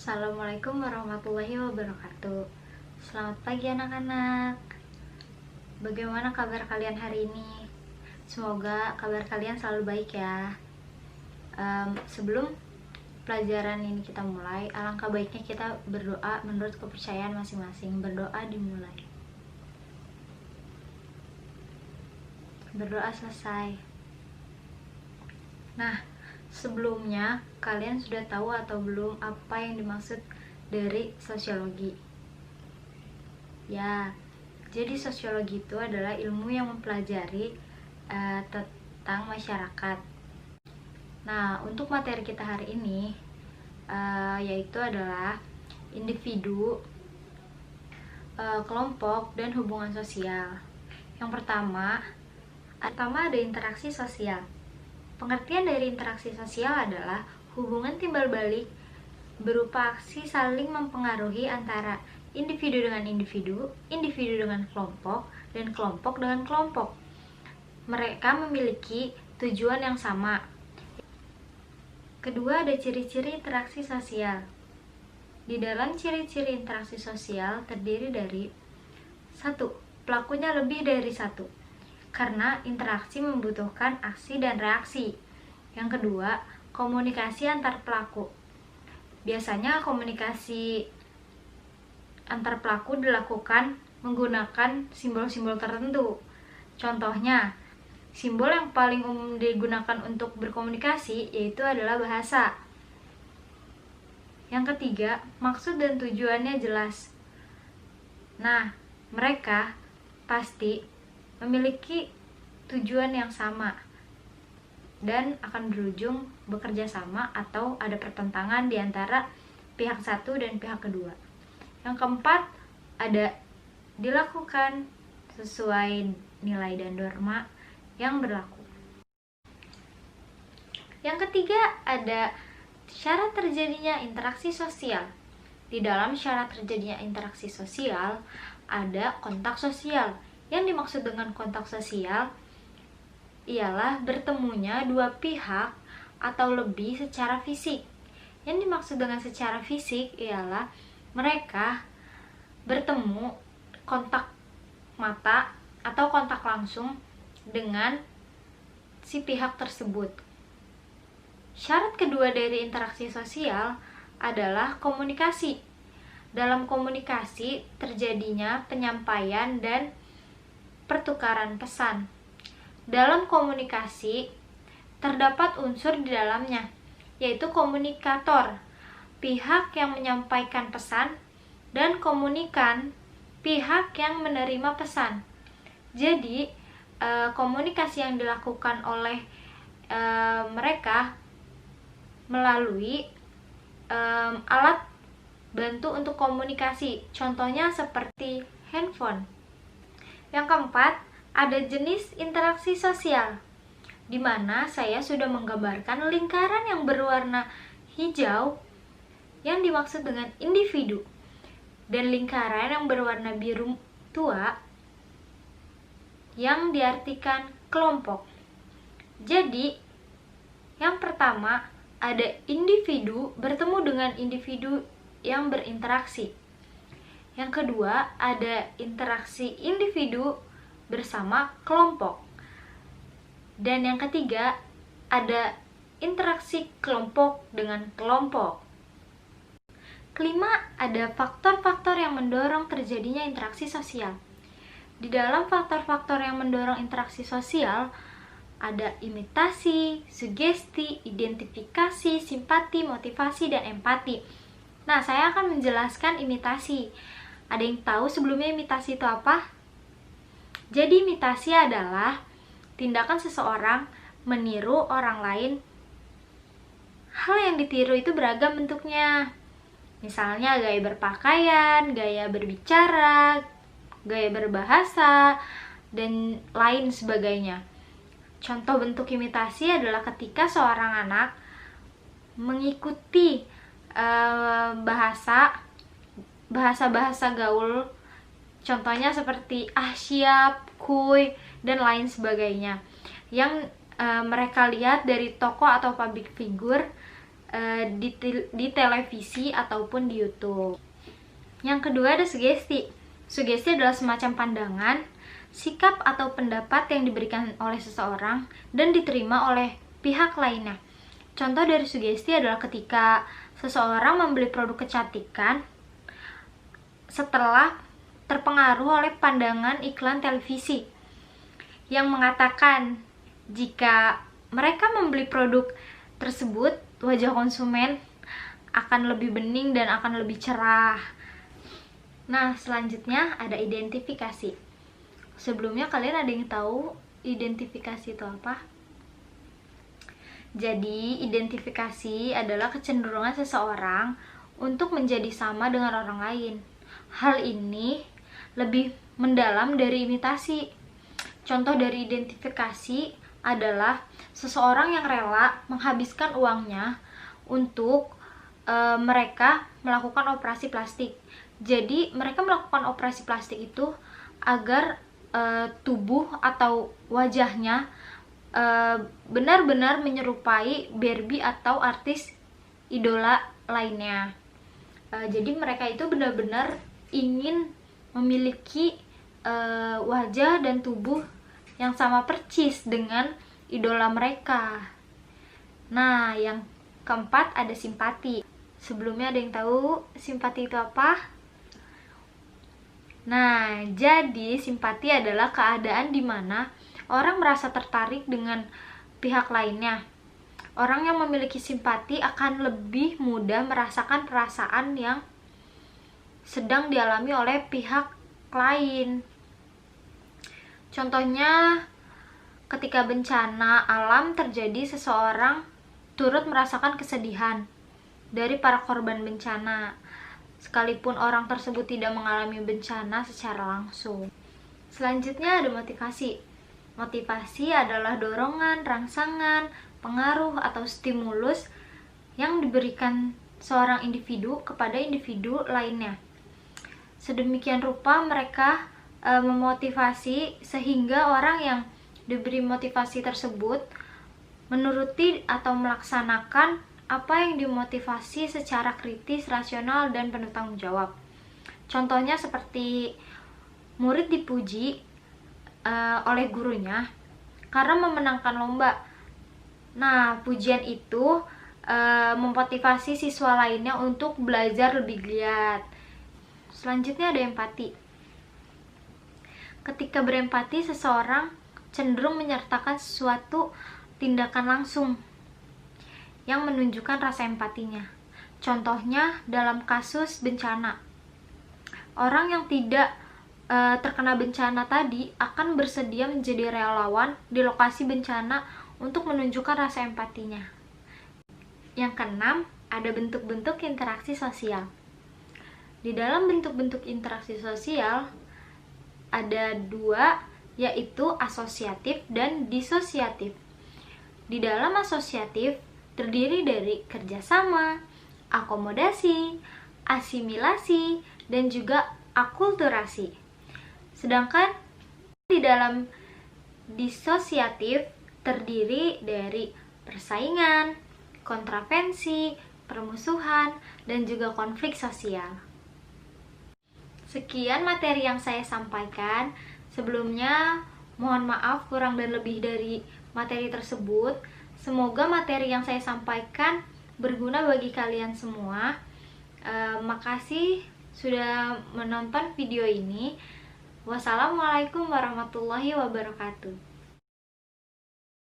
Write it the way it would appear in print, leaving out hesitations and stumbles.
Assalamualaikum warahmatullahi wabarakatuh. Selamat pagi anak-anak. Bagaimana kabar kalian hari ini? Semoga kabar kalian selalu baik ya. Sebelum pelajaran ini kita mulai, alangkah baiknya kita berdoa menurut kepercayaan masing-masing. Berdoa dimulai. Berdoa selesai. Nah, sebelumnya kalian sudah tahu atau belum apa yang dimaksud dari sosiologi? Ya, jadi sosiologi itu adalah ilmu yang mempelajari tentang masyarakat. Nah, untuk materi kita hari ini yaitu adalah individu, kelompok, dan hubungan sosial. Yang pertama ada interaksi sosial. Pengertian dari interaksi sosial adalah hubungan timbal balik berupa aksi saling mempengaruhi antara individu dengan individu, individu dengan kelompok, dan kelompok dengan kelompok. Mereka memiliki tujuan yang sama. Kedua, ada ciri-ciri interaksi sosial. Di dalam ciri-ciri interaksi sosial terdiri dari 1. Pelakunya lebih dari 1. Karena interaksi membutuhkan aksi dan reaksi. Yang kedua, komunikasi antar pelaku. Biasanya komunikasi antar pelaku dilakukan menggunakan simbol-simbol tertentu. Contohnya, simbol yang paling umum digunakan untuk berkomunikasi yaitu adalah bahasa. Yang ketiga, maksud dan tujuannya jelas. Nah, mereka pasti memiliki tujuan yang sama dan akan berujung bekerja sama atau ada pertentangan di antara pihak satu dan pihak kedua. Yang keempat, ada dilakukan sesuai nilai dan norma yang berlaku. Yang ketiga, ada syarat terjadinya interaksi sosial. Di dalam syarat terjadinya interaksi sosial ada kontak sosial. Yang dimaksud dengan kontak sosial ialah bertemunya dua pihak atau lebih secara fisik. Yang dimaksud dengan secara fisik ialah mereka bertemu kontak mata atau kontak langsung dengan si pihak tersebut. Syarat kedua dari interaksi sosial adalah komunikasi. Dalam komunikasi terjadinya penyampaian dan pertukaran pesan. Dalam komunikasi terdapat unsur di dalamnya, yaitu komunikator, pihak yang menyampaikan pesan, dan komunikan, pihak yang menerima pesan. Jadi, komunikasi yang dilakukan oleh mereka melalui alat bantu untuk komunikasi. Contohnya seperti handphone. Yang keempat, ada jenis interaksi sosial, di mana saya sudah menggambarkan lingkaran yang berwarna hijau yang dimaksud dengan individu, dan lingkaran yang berwarna biru tua yang diartikan kelompok. Jadi, yang pertama, ada individu bertemu dengan individu yang berinteraksi. Yang kedua, ada interaksi individu bersama kelompok. Dan yang ketiga, ada interaksi kelompok dengan kelompok. Kelima, ada faktor-faktor yang mendorong terjadinya interaksi sosial. Di dalam faktor-faktor yang mendorong interaksi sosial, ada imitasi, sugesti, identifikasi, simpati, motivasi, dan empati. Nah, saya akan menjelaskan imitasi. Ada yang tahu sebelumnya imitasi itu apa? Jadi imitasi adalah tindakan seseorang meniru orang lain. Hal yang ditiru itu beragam bentuknya. Misalnya gaya berpakaian, gaya berbicara, gaya berbahasa, dan lain sebagainya. Contoh bentuk imitasi adalah ketika seorang anak mengikuti bahasa-bahasa gaul, contohnya seperti siap, kuy, dan lain sebagainya, yang mereka lihat dari tokoh atau public figure di televisi ataupun di YouTube. Yang kedua ada sugesti. Sugesti adalah semacam pandangan, sikap atau pendapat yang diberikan oleh seseorang dan diterima oleh pihak lainnya. Contoh dari sugesti adalah ketika seseorang membeli produk kecantikan setelah terpengaruh oleh pandangan iklan televisi yang mengatakan jika mereka membeli produk tersebut, wajah konsumen akan lebih bening dan akan lebih cerah. Nah, selanjutnya ada identifikasi. Sebelumnya kalian ada yang tahu identifikasi itu apa? Jadi, identifikasi adalah kecenderungan seseorang untuk menjadi sama dengan orang lain. Hal ini lebih mendalam dari imitasi. Contoh dari identifikasi adalah seseorang yang rela menghabiskan uangnya untuk mereka melakukan operasi plastik. Jadi mereka melakukan operasi plastik itu agar tubuh atau wajahnya benar-benar menyerupai Barbie atau artis idola lainnya. Jadi mereka itu benar-benar ingin memiliki wajah dan tubuh yang sama persis dengan idola mereka. Nah, yang keempat ada simpati. Sebelumnya ada yang tahu simpati itu apa? Nah, jadi simpati adalah keadaan di mana orang merasa tertarik dengan pihak lainnya. Orang yang memiliki simpati akan lebih mudah merasakan perasaan yang sedang dialami oleh pihak lain. Contohnya, ketika bencana alam terjadi, seseorang turut merasakan kesedihan dari para korban bencana, sekalipun orang tersebut tidak mengalami bencana secara langsung. Selanjutnya ada motivasi. Motivasi adalah dorongan, rangsangan, pengaruh, atau stimulus yang diberikan seorang individu kepada individu lainnya. Sedemikian rupa mereka memotivasi sehingga orang yang diberi motivasi tersebut menuruti atau melaksanakan apa yang dimotivasi secara kritis, rasional, dan penuh tanggung jawab. Contohnya seperti murid dipuji oleh gurunya karena memenangkan lomba. Nah, pujian itu memotivasi siswa lainnya untuk belajar lebih giat. Selanjutnya ada empati. Ketika berempati, seseorang cenderung menyertakan suatu tindakan langsung yang menunjukkan rasa empatinya. Contohnya dalam kasus bencana, orang yang tidak terkena bencana tadi akan bersedia menjadi relawan di lokasi bencana untuk menunjukkan rasa empatinya. Yang keenam, ada bentuk-bentuk interaksi sosial. Di dalam bentuk-bentuk interaksi sosial ada dua, yaitu asosiatif dan disosiatif. Di dalam asosiatif terdiri dari kerjasama, akomodasi, asimilasi, dan juga akulturasi. Sedangkan di dalam disosiatif terdiri dari persaingan, kontravensi, permusuhan, dan juga konflik sosial. Sekian materi yang saya sampaikan. Sebelumnya, mohon maaf kurang dan lebih dari materi tersebut. Semoga materi yang saya sampaikan berguna bagi kalian semua. Makasih sudah menonton video ini. Wassalamualaikum warahmatullahi wabarakatuh.